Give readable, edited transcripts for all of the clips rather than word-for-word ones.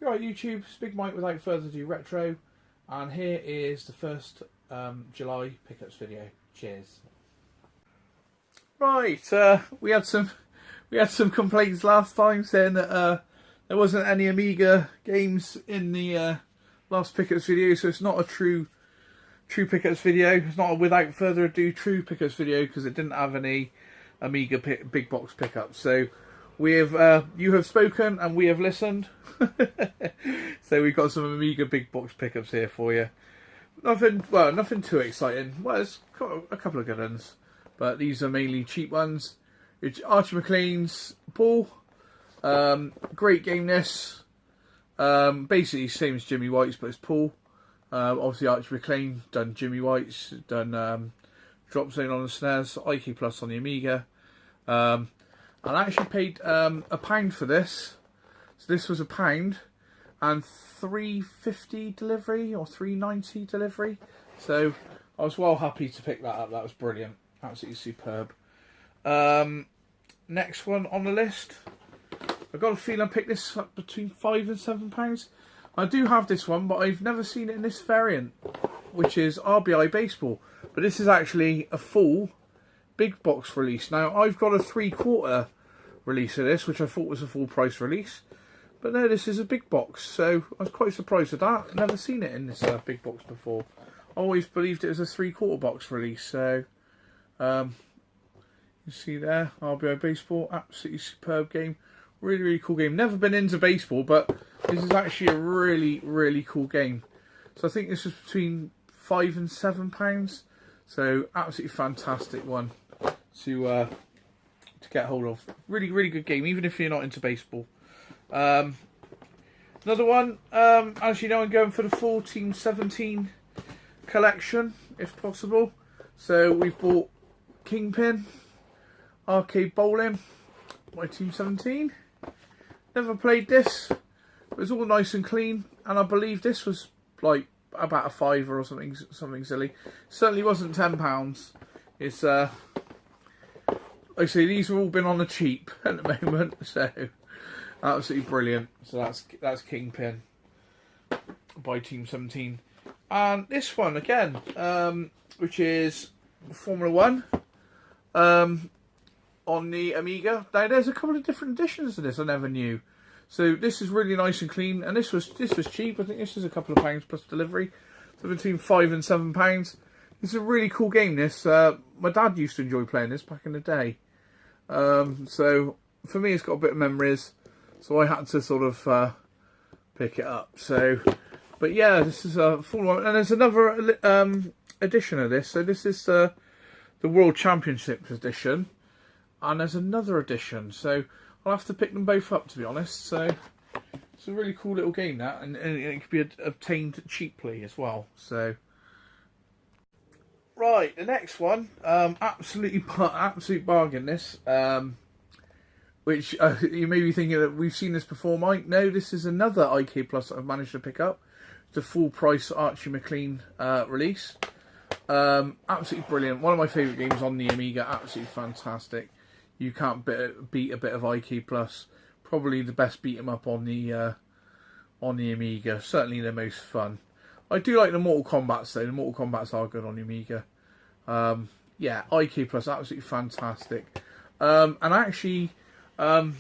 Right, YouTube, Big Mike without further ado retro, and here is the first July pickups video. Cheers. Right, we had some complaints last time saying that there wasn't any Amiga games in the last pickups video, so it's not a true pickups video. It's not a without further ado true pickups video because it didn't have any Amiga big box pickups. So we have you have spoken and we have listened. So we've got some Amiga big box pickups here for you. Nothing too exciting. Well, it's got a couple of good ones, but these are mainly cheap ones. It's Archie McLean's Paul. Great game this. Basically same as Jimmy White's, but it's Paul. Obviously Archie McLean done Jimmy White's, done Drop Zone on the SNES, IK Plus on the Amiga. And I actually paid £1 for this. So this was £1 and £3.50 delivery or £3.90 delivery. So I was well happy to pick that up. That was brilliant, absolutely superb. Next one on the list, I've got a feeling I picked this up between £5 and £7. I do have this one, but I've never seen it in this variant, which is RBI Baseball. But this is actually a full big box release. Now I've got a 3/4 release of this, which I thought was a full price release, but no, this is a big box, so I was quite surprised with that. I've never seen it in this big box before. I always believed it was a 3/4 box release. So you see there, RBI Baseball, absolutely superb game, really cool game. Never been into baseball, but this is actually a really cool game. So I think this was between £5 and £7, so absolutely fantastic one to get hold of. Really good game, even if you're not into baseball. Another one, as you know, I'm going for the full Team 17 collection, if possible. So we've bought Kingpin, Arcade Bowling by Team 17. Never played this. It was all nice and clean, and I believe this was like about a £5 or something silly. Certainly wasn't £10. It's like I say, these have all been on the cheap at the moment, so absolutely brilliant. So that's Kingpin by Team 17, and this one again, which is Formula 1 on the Amiga. Now there's a couple of different editions of this I never knew. So this is really nice and clean, and this was cheap. I think this is a couple of pounds plus delivery, so between £5 and £7. This is a really cool game. This my dad used to enjoy playing this back in the day. So for me, it's got a bit of memories, so I had to sort of pick it up. So, but yeah, this is a full one, and there's another edition of this. So this is the World Championship edition, and there's another edition. So I'll have to pick them both up, to be honest. So it's a really cool little game, that, and it can be obtained cheaply as well. So right, the next one, absolute bargain. This, which you may be thinking that we've seen this before, Mike. No, this is another IK Plus that I've managed to pick up. It's a full price Archie McLean release. Absolutely brilliant. One of my favourite games on the Amiga. Absolutely fantastic. You can't beat a bit of IK Plus. Probably the best beat 'em up on the Amiga. Certainly the most fun. I do like the Mortal Kombats though. The Mortal Kombats are good on the Amiga. Yeah, IK Plus, absolutely fantastic. And actually, I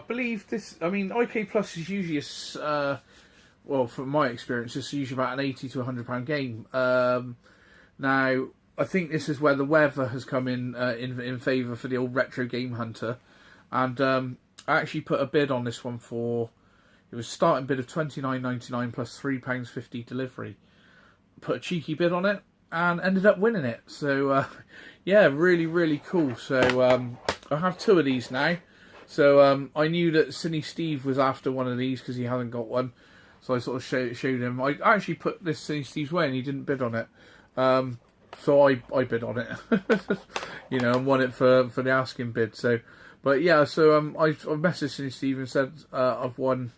believe this. I mean, IK Plus is usually well, from my experience, it's usually about an £80 to £100 game. Now, I think this is where the weather has come in favour for the old retro game hunter, and I actually put a bid on this one for. It was starting bid of £29.99 plus £3.50 delivery. Put a cheeky bid on it and ended up winning it. So yeah, really cool. So I have 2 of these now. So I knew that Cine Steve was after one of these because he hadn't got one. So I sort of showed him. I actually put this Cine Steve's way and he didn't bid on it. So I bid on it, you know, and won it for the asking bid. So, but yeah, so I messaged Cine Steve and said I've won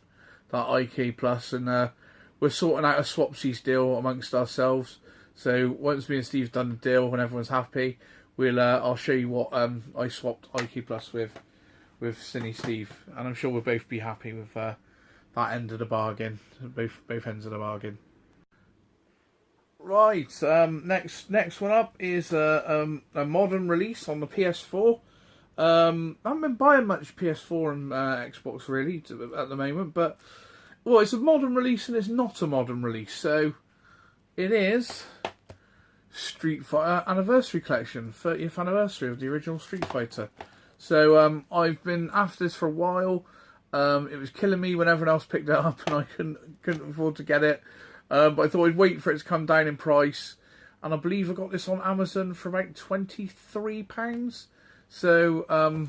that IK Plus, and we're sorting out a swapsies deal amongst ourselves. So once me and Steve's done the deal, when everyone's happy, I'll show you what I swapped IK Plus with Cine Steve, and I'm sure we'll both be happy with that end of the bargain, both ends of the bargain. Right, next one up is a modern release on the PS4. I haven't been buying much PS4 and Xbox really at the moment, but well, it's a modern release and it's not a modern release. So it is Street Fighter Anniversary Collection, 30th anniversary of the original Street Fighter. So I've been after this for a while. It was killing me when everyone else picked it up, and I couldn't afford to get it. But I thought I'd wait for it to come down in price, and I believe I got this on Amazon for about £23. So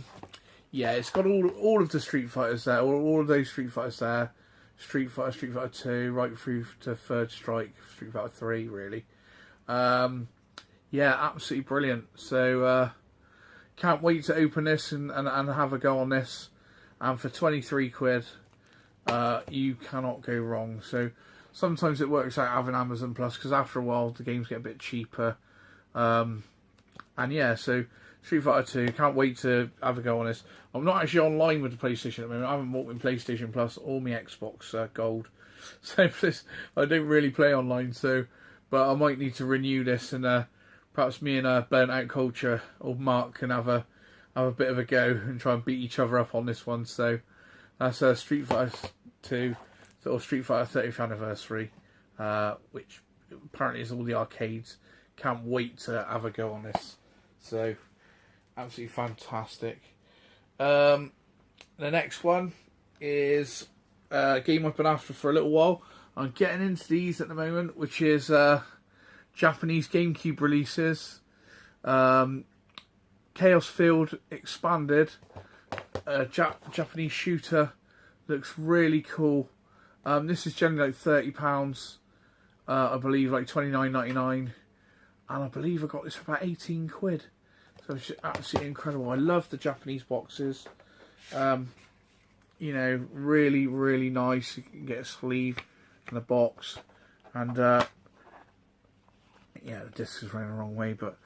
yeah, it's got all of the Street Fighters there, all of those Street Fighters there. Street Fighter 2, right through to Third Strike, Street Fighter 3, really. Yeah, absolutely brilliant. So can't wait to open this and have a go on this. And for 23 quid, you cannot go wrong. So sometimes it works out having Amazon Plus, because after a while the games get a bit cheaper. And yeah, so Street Fighter 2, can't wait to have a go on this. I'm not actually online with the PlayStation at the moment. I haven't bought my PlayStation Plus or my Xbox Gold. So I don't really play online, but I might need to renew this, and perhaps me and Burnt Out Culture or Mark can have a bit of a go and try and beat each other up on this one. So that's Street Fighter 2 or Street Fighter 30th anniversary, which apparently is all the arcades. Can't wait to have a go on this. So absolutely fantastic. The next one is a game I've been after for a little while. I'm getting into these at the moment, which is Japanese GameCube releases. Chaos Field Expanded, Japanese shooter, looks really cool. This is generally like £30, I believe, like £29.99, and I believe I got this for about 18 quid. So it's just absolutely incredible. I love the Japanese boxes. You know, really, really nice. You can get a sleeve and a box, and yeah, the disc is running the wrong way, but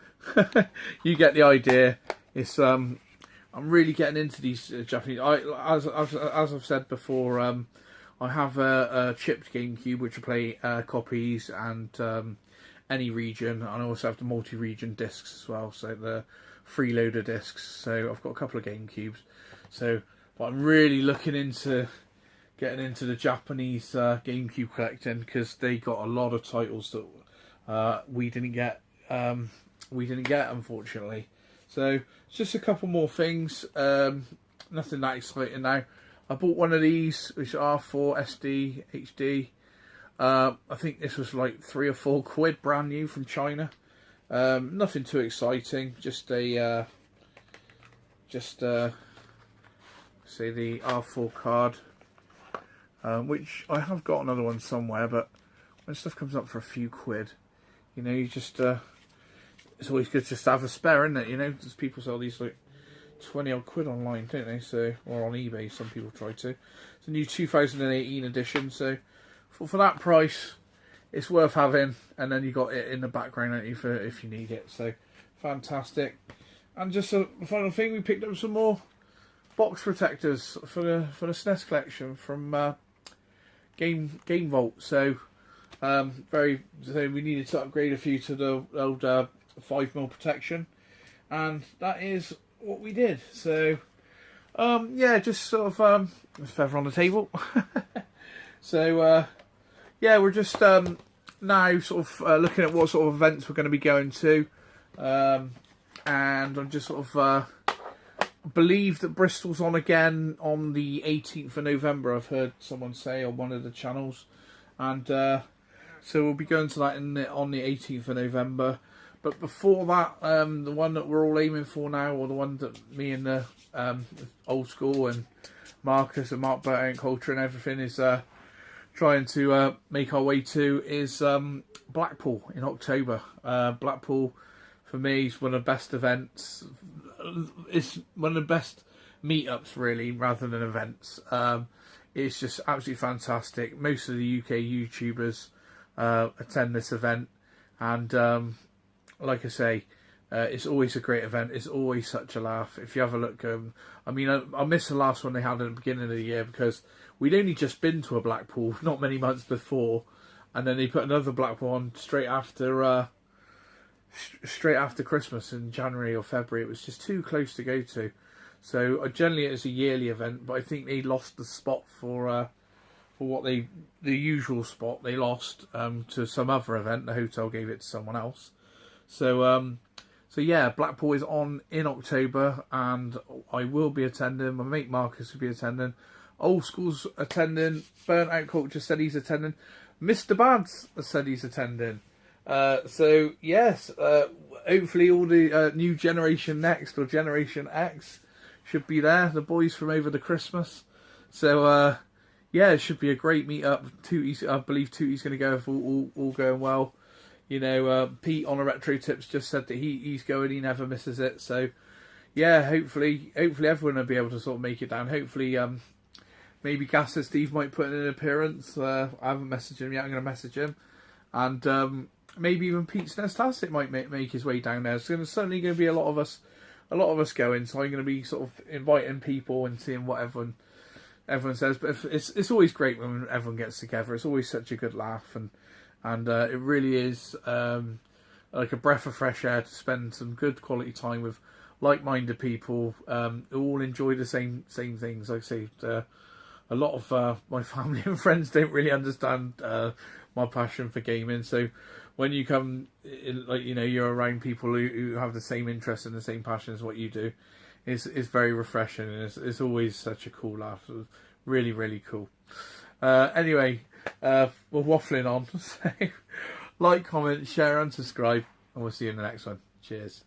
you get the idea. It's I'm really getting into these Japanese. As I've said before, I have a chipped GameCube which I play copies and any region, and I also have the multi-region discs as well, so the freeloader discs. So I've got a couple of GameCubes. So, but I'm really looking into getting into the Japanese GameCube collecting, because they got a lot of titles that we didn't get. Unfortunately. So just a couple more things. Nothing that exciting now. I bought one of these, which are R4 SD HD. I think this was like 3 or 4 quid, brand new from China. Nothing too exciting. Just say the R4 card, which I have got another one somewhere. But when stuff comes up for a few quid, you know, you just it's always good just to have a spare, isn't it? You know, because people sell these like 20 odd quid online, don't they? So, or on eBay, some people try to. It's a new 2018 edition, so for that price, it's worth having. And then you got it in the background, don't you, for if you need it. So fantastic. And just a final thing, we picked up some more box protectors for the SNES collection from Game Vault. So we needed to upgrade a few to the old 5mm protection, and that is what we did. So yeah, just sort of feather on the table. So yeah, we're just now sort of looking at what sort of events we're going to be going to, and I'm just sort of believe that Bristol's on again on the 18th of November. I've heard someone say on one of the channels, and so we'll be going to that on the 18th of November. But before that, the one that we're all aiming for now, or the one that me and the old school and Marcus and Mark Burnt Culture and everything is trying to make our way to, is Blackpool in October. Blackpool, for me, is one of the best events. It's one of the best meetups, really, rather than events. It's just absolutely fantastic. Most of the UK YouTubers attend this event, and like I say, It's always a great event. It's always such a laugh. If you have a look, I mean, I missed the last one they had at the beginning of the year because we'd only just been to a Blackpool not many months before, and then they put another Blackpool on straight after Christmas in January or February. It was just too close to go to. So generally it's a yearly event, but I think they lost the spot for what the usual spot they lost to some other event. The hotel gave it to someone else. So yeah, Blackpool is on in October, and I will be attending. My mate Marcus will be attending. Old School's attending. Burnt Out Culture said he's attending. Mr. Bads said he's attending. So yes, hopefully all the new Generation Next or Generation X should be there. The boys from over the Christmas. So yeah, it should be a great meet-up. I believe Tootie's going to go if all going well. You know, Pete on a Retro Tips just said that he's going. He never misses it. So yeah, hopefully everyone will be able to sort of make it down. Hopefully, maybe Gasser Steve might put in an appearance. I haven't messaged him yet. I'm going to message him, and maybe even Pete's Nestastic might make his way down there. So there's certainly going to be a lot of us going. So I'm going to be sort of inviting people and seeing what everyone says. But it's always great when everyone gets together. It's always such a good laugh, and it really is like a breath of fresh air to spend some good quality time with like-minded people who all enjoy the same things. Like I say, a lot of my family and friends don't really understand my passion for gaming. So when you come, like, you know, you're around people who have the same interest and the same passion as what you do, it's very refreshing, and it's always such a cool laugh. It was really, really cool. Anyway, we're waffling on. So like, comment, share, and subscribe, and we'll see you in the next one. Cheers.